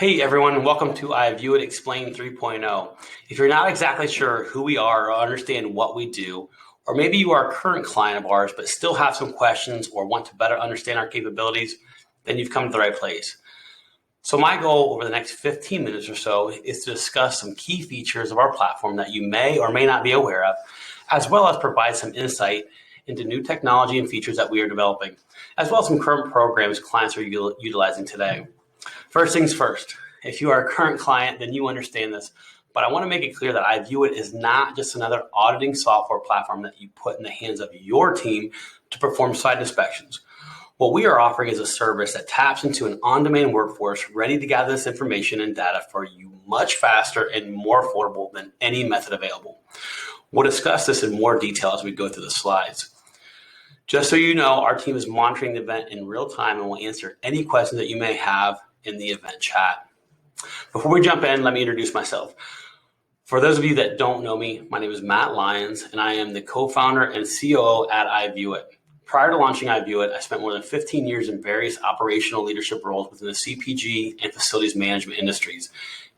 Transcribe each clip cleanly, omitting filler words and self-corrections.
Hey everyone, welcome to iVueit Explain 3.0. If you're not exactly sure who we are or understand what we do, or maybe you are a current client of ours but still have some questions or want to better understand our capabilities, then you've come to the right place. So my goal over the next 15 minutes or so is to discuss some key features of our platform that you may or may not be aware of, as well as provide some insight into new technology and features that we are developing, as well as some current programs clients are utilizing today. First things first, if you are a current client, then you understand this, but I want to make it clear that iVueit is not just another auditing software platform that you put in the hands of your team to perform site inspections. What we are offering is a service that taps into an on-demand workforce ready to gather this information and data for you much faster and more affordable than any method available. We'll discuss this in more detail as we go through the slides. Just so you know, our team is monitoring the event in real time and will answer any questions that you may have in the event chat. Before we jump in, let me introduce myself. For those of you that don't know me, my name is Matt Lyons, and I am the co-founder and COO at iVueit. Prior to launching iVueit, I spent more than 15 years in various operational leadership roles within the CPG and facilities management industries,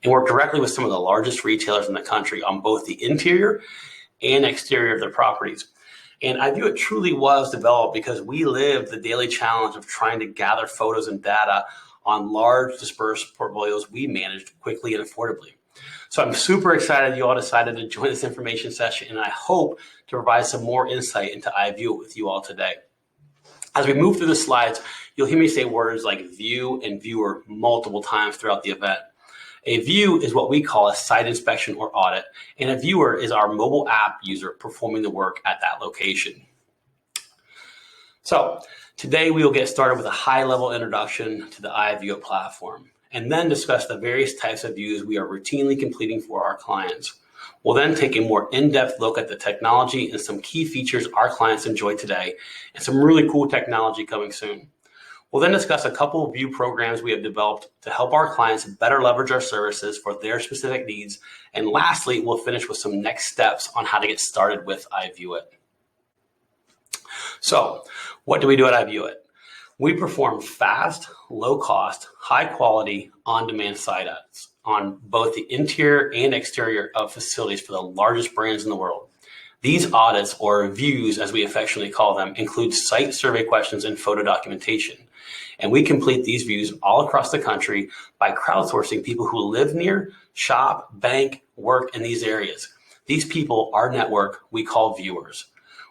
and worked directly with some of the largest retailers in the country on both the interior and exterior of their properties. And iVueit truly was developed because we lived the daily challenge of trying to gather photos and data on large dispersed portfolios we managed quickly and affordably. So I'm super excited you all decided to join this information session, and I hope to provide some more insight into iVueit with you all today. As we move through the slides, you'll hear me say words like view and viewer multiple times throughout the event. A view is what we call a site inspection or audit, and a viewer is our mobile app user performing the work at that location. So today we will get started with a high-level introduction to the iVueit platform, and then discuss the various types of views we are routinely completing for our clients. We'll then take a more in-depth look at the technology and some key features our clients enjoy today, and some really cool technology coming soon. We'll then discuss a couple of view programs we have developed to help our clients better leverage our services for their specific needs. And lastly, we'll finish with some next steps on how to get started with iVueit. So what do we do at iVueit? We perform fast, low-cost, high-quality, on-demand site audits on both the interior and exterior of facilities for the largest brands in the world. These audits, or views as we affectionately call them, include site survey questions and photo documentation. And we complete these views all across the country by crowdsourcing people who live near, shop, bank, work in these areas. These people, our network, we call viewers.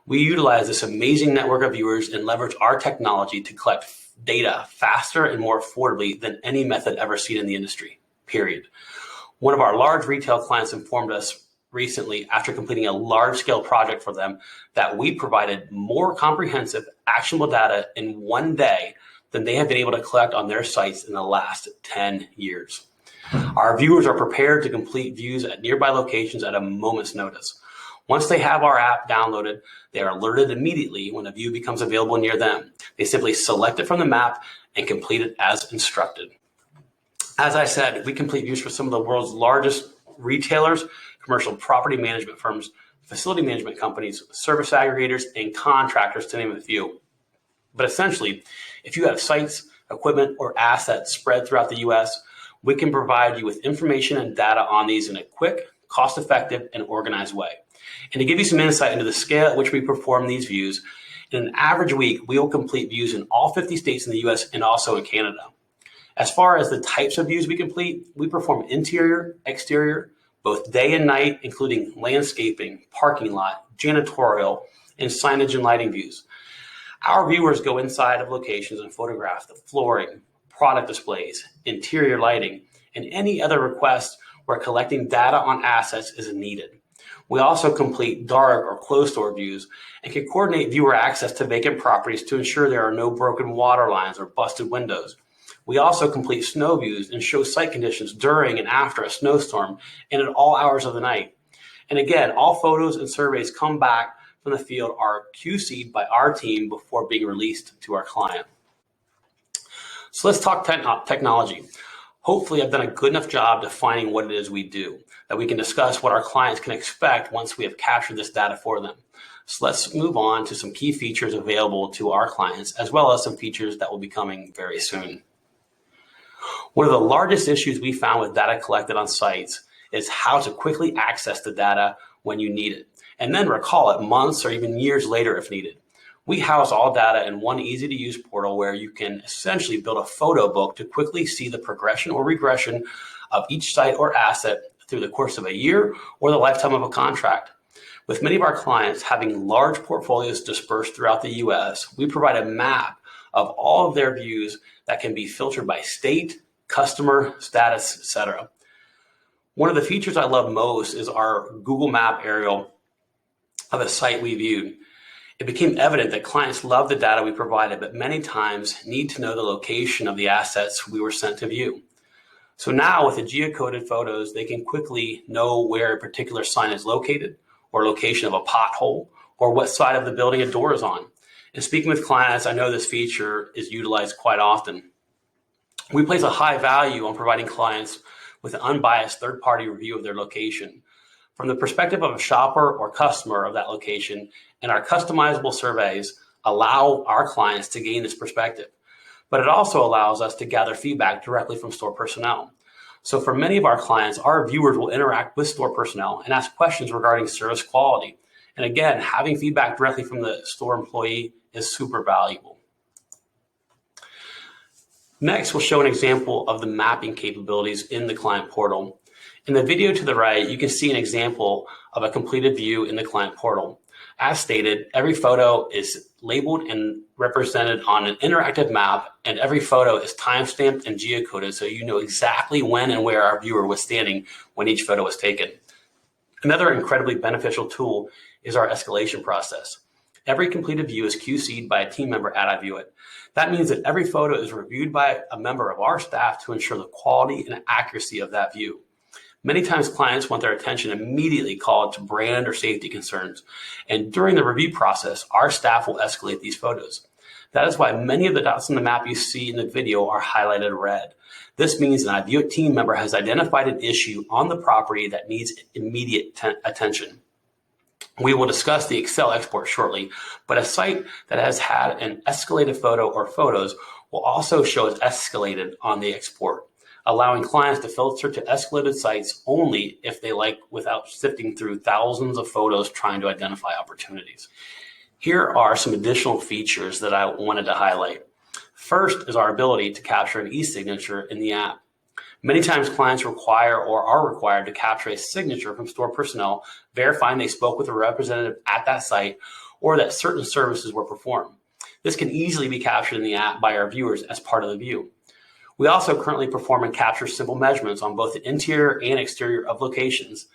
We utilize this amazing network of viewers and leverage our technology to collect data faster and more affordably than any method ever seen in the industry, period. One of our large retail clients informed us recently, after completing a large-scale project for them, that we provided more comprehensive, actionable data in one day than they have been able to collect on their sites in the last 10 years. Our viewers are prepared to complete views at nearby locations at a moment's notice. Once they have our app downloaded, they are alerted immediately when a view becomes available near them. They simply select it from the map and complete it as instructed. As I said, we complete views for some of the world's largest retailers, commercial property management firms, facility management companies, service aggregators, and contractors, to name a few. But essentially, if you have sites, equipment, or assets spread throughout the US, we can provide you with information and data on these in a quick, cost-effective, and organized way. And to give you some insight into the scale at which we perform these views, in an average week, we will complete views in all 50 states in the US and also in Canada. As far as the types of views we complete, we perform interior, exterior, both day and night, including landscaping, parking lot, janitorial, and signage and lighting views. Our viewers go inside of locations and photograph the flooring, product displays, interior lighting, and any other requests where collecting data on assets is needed. We also complete dark or closed door views and can coordinate viewer access to vacant properties to ensure there are no broken water lines or busted windows. We also complete snow views and show site conditions during and after a snowstorm and at all hours of the night. And again, all photos and surveys come back from the field are QC'd by our team before being released to our client. So let's talk technology. Hopefully I've done a good enough job defining what it is we do, that we can discuss what our clients can expect once we have captured this data for them. So let's move on to some key features available to our clients, as well as some features that will be coming very soon. One of the largest issues we found with data collected on sites is how to quickly access the data when you need it, and then recall it months or even years later if needed. We house all data in one easy-to-use portal where you can essentially build a photo book to quickly see the progression or regression of each site or asset through the course of a year or the lifetime of a contract. With many of our clients having large portfolios dispersed throughout the US, we provide a map of all of their views that can be filtered by state, customer, status, etc. One of the features I love most is our Google Map aerial of a site we viewed. It became evident that clients love the data we provided, but many times need to know the location of the assets we were sent to view. So now with the geocoded photos, they can quickly know where a particular sign is located, or location of a pothole, or what side of the building a door is on. And speaking with clients, I know this feature is utilized quite often. We place a high value on providing clients with an unbiased third-party review of their location from the perspective of a shopper or customer of that location, and our customizable surveys allow our clients to gain this perspective. But it also allows us to gather feedback directly from store personnel. So for many of our clients, our viewers will interact with store personnel and ask questions regarding service quality. And again, having feedback directly from the store employee is super valuable. Next, we'll show an example of the mapping capabilities in the client portal. In the video to the right, you can see an example of a completed view in the client portal. As stated, every photo is labeled and represented on an interactive map, and every photo is timestamped and geocoded so you know exactly when and where our viewer was standing when each photo was taken. Another incredibly beneficial tool is our escalation process. Every completed view is QC'd by a team member at iVueit. That means that every photo is reviewed by a member of our staff to ensure the quality and accuracy of that view. Many times clients want their attention immediately called to brand or safety concerns, and during the review process, our staff will escalate these photos. That is why many of the dots on the map you see in the video are highlighted red. This means an iVueit team member has identified an issue on the property that needs immediate attention. We will discuss the Excel export shortly, but a site that has had an escalated photo or photos will also show as escalated on the export, allowing clients to filter to escalated sites only if they like without sifting through thousands of photos trying to identify opportunities. Here are some additional features that I wanted to highlight. First is our ability to capture an e-signature in the app. Many times clients require or are required to capture a signature from store personnel, verifying they spoke with a representative at that site or that certain services were performed. This can easily be captured in the app by our viewers as part of the view. We also currently perform and capture simple measurements on both the interior and exterior of locations.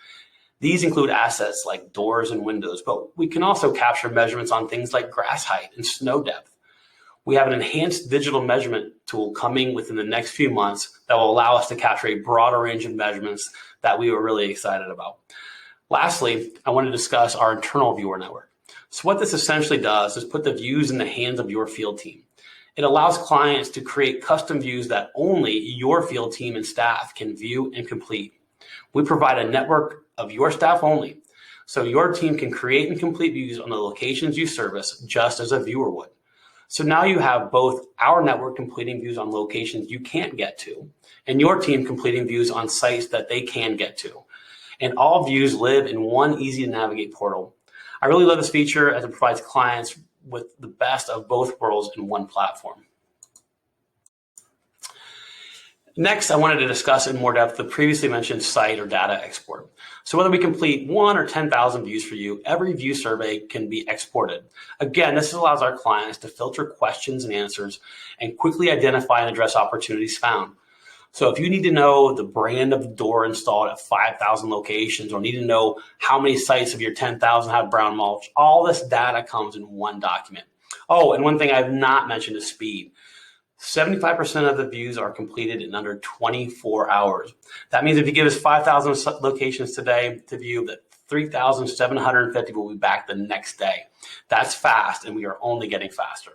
These include assets like doors and windows, but we can also capture measurements on things like grass height and snow depth. We have an enhanced digital measurement tool coming within the next few months that will allow us to capture a broader range of measurements that we were really excited about. Lastly, I want to discuss our internal viewer network. So what this essentially does is put the views in the hands of your field team. It allows clients to create custom views that only your field team and staff can view and complete. We provide a network of your staff only, so your team can create and complete views on the locations you service just as a viewer would. So now you have both our network completing views on locations you can't get to, and your team completing views on sites that they can get to. And all views live in one easy to navigate portal. I really love this feature as it provides clients with the best of both worlds in one platform. Next, I wanted to discuss in more depth the previously mentioned site or data export. So whether we complete 1 or 10,000 views for you, every view survey can be exported. Again, this allows our clients to filter questions and answers and quickly identify and address opportunities found. So if you need to know the brand of the door installed at 5,000 locations, or need to know how many sites of your 10,000 have brown mulch, all this data comes in one document. Oh, and one thing I've not mentioned is speed. 75% of the views are completed in under 24 hours. That means if you give us 5,000 locations today to view, that 3,750 will be back the next day. That's fast, and we are only getting faster.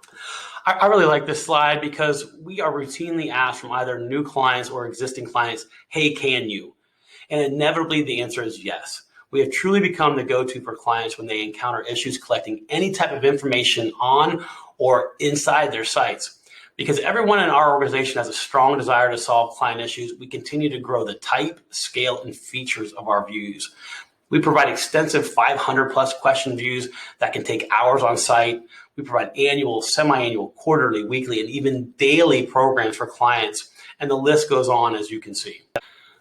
I really like this slide because we are routinely asked from either new clients or existing clients, hey, can you? And inevitably the answer is yes. We have truly become the go-to for clients when they encounter issues collecting any type of information on or inside their sites. Because everyone in our organization has a strong desire to solve client issues, we continue to grow the type, scale, and features of our views. We provide extensive 500 plus question views that can take hours on site. We provide annual, semi-annual, quarterly, weekly, and even daily programs for clients. And the list goes on, as you can see.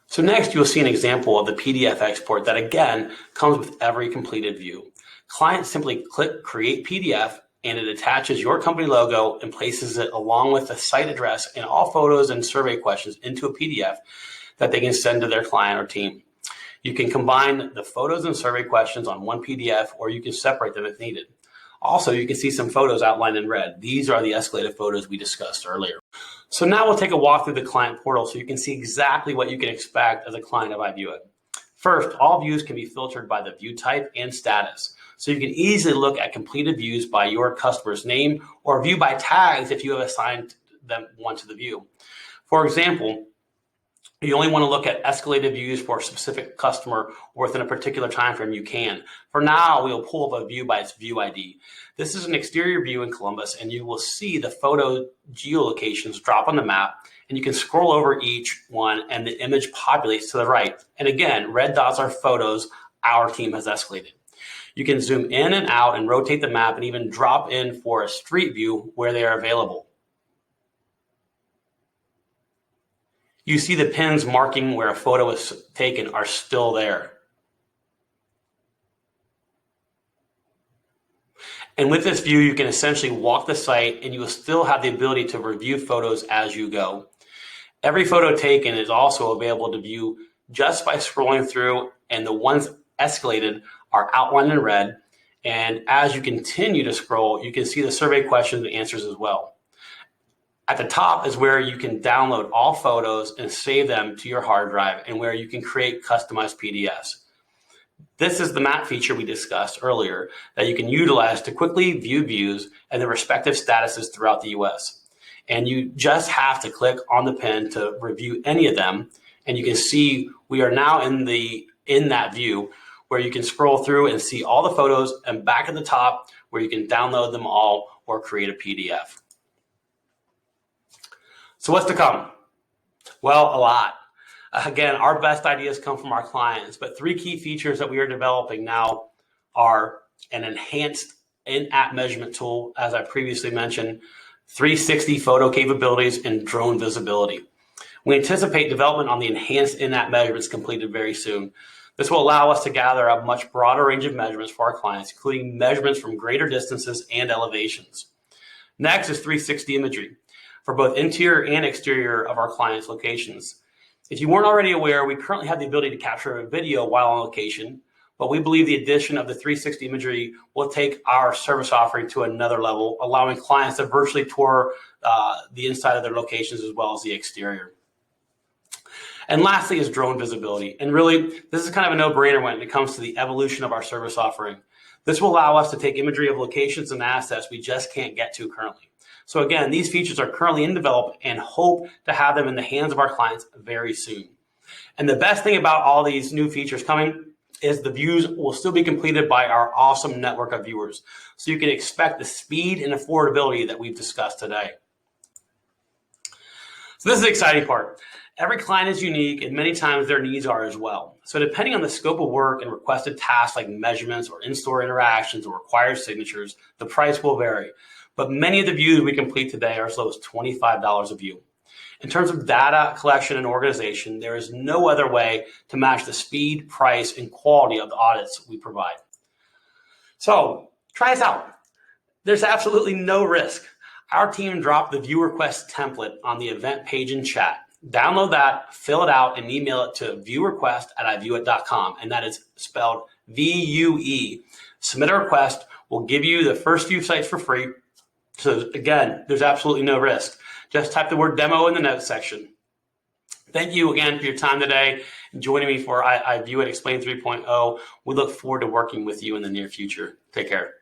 So next, you'll see an example of the PDF export that, again, comes with every completed view. Clients simply click Create PDF, and it attaches your company logo and places it along with the site address and all photos and survey questions into a PDF that they can send to their client or team. You can combine the photos and survey questions on one PDF, or you can separate them if needed. Also, you can see some photos outlined in red. These are the escalated photos we discussed earlier. So now we'll take a walk through the client portal so you can see exactly what you can expect as a client of iVueit. First, all views can be filtered by the view type and status. So you can easily look at completed views by your customer's name or view by tags if you have assigned them one to the view. For example, you only want to look at escalated views for a specific customer or within a particular time frame, you can. For now, we will pull up a view by its view ID. This is an exterior view in Columbus, and you will see the photo geolocations drop on the map, and you can scroll over each one and the image populates to the right. And again, red dots are photos our team has escalated. You can zoom in and out and rotate the map and even drop in for a street view where they are available. You see the pins marking where a photo was taken are still there. And with this view, you can essentially walk the site and you will still have the ability to review photos as you go. Every photo taken is also available to view just by scrolling through, and the ones escalated are outlined in red. And as you continue to scroll, you can see the survey questions and answers as well. At the top is where you can download all photos and save them to your hard drive, and where you can create customized PDFs. This is the map feature we discussed earlier that you can utilize to quickly view views and their respective statuses throughout the US. And you just have to click on the pin to review any of them. And you can see we are now in that view where you can scroll through and see all the photos, and back at the top where you can download them all or create a PDF. So what's to come? Well, a lot. Again, our best ideas come from our clients, but 3 key features that we are developing now are an enhanced in-app measurement tool, as I previously mentioned, 360 photo capabilities, and drone visibility. We anticipate development on the enhanced in-app measurements completed very soon. This will allow us to gather a much broader range of measurements for our clients, including measurements from greater distances and elevations. Next is 360 imagery for both interior and exterior of our clients' locations. If you weren't already aware, we currently have the ability to capture a video while on location, but we believe the addition of the 360 imagery will take our service offering to another level, allowing clients to virtually tour the inside of their locations as well as the exterior. And lastly is drone visibility. And really, this is kind of a no-brainer when it comes to the evolution of our service offering. This will allow us to take imagery of locations and assets we just can't get to currently. So again, these features are currently in development and hope to have them in the hands of our clients very soon. And the best thing about all these new features coming is the views will still be completed by our awesome network of viewers. So you can expect the speed and affordability that we've discussed today. So this is the exciting part. Every client is unique, and many times their needs are as well. So depending on the scope of work and requested tasks like measurements or in-store interactions or required signatures, the price will vary. But many of the views we complete today are as low as $25 a view. In terms of data collection and organization, there is no other way to match the speed, price, and quality of the audits we provide. So try us out. There's absolutely no risk. Our team dropped the view request template on the event page in chat. Download that, fill it out, and email it to viewrequest@ivueit.com, and that is spelled VUE. Submit a request. We'll give you the first few sites for free. So again, there's absolutely no risk. Just type the word demo in the notes section. Thank you again for your time today and joining me for iVueit Explain 3.0. We look forward to working with you in the near future. Take care.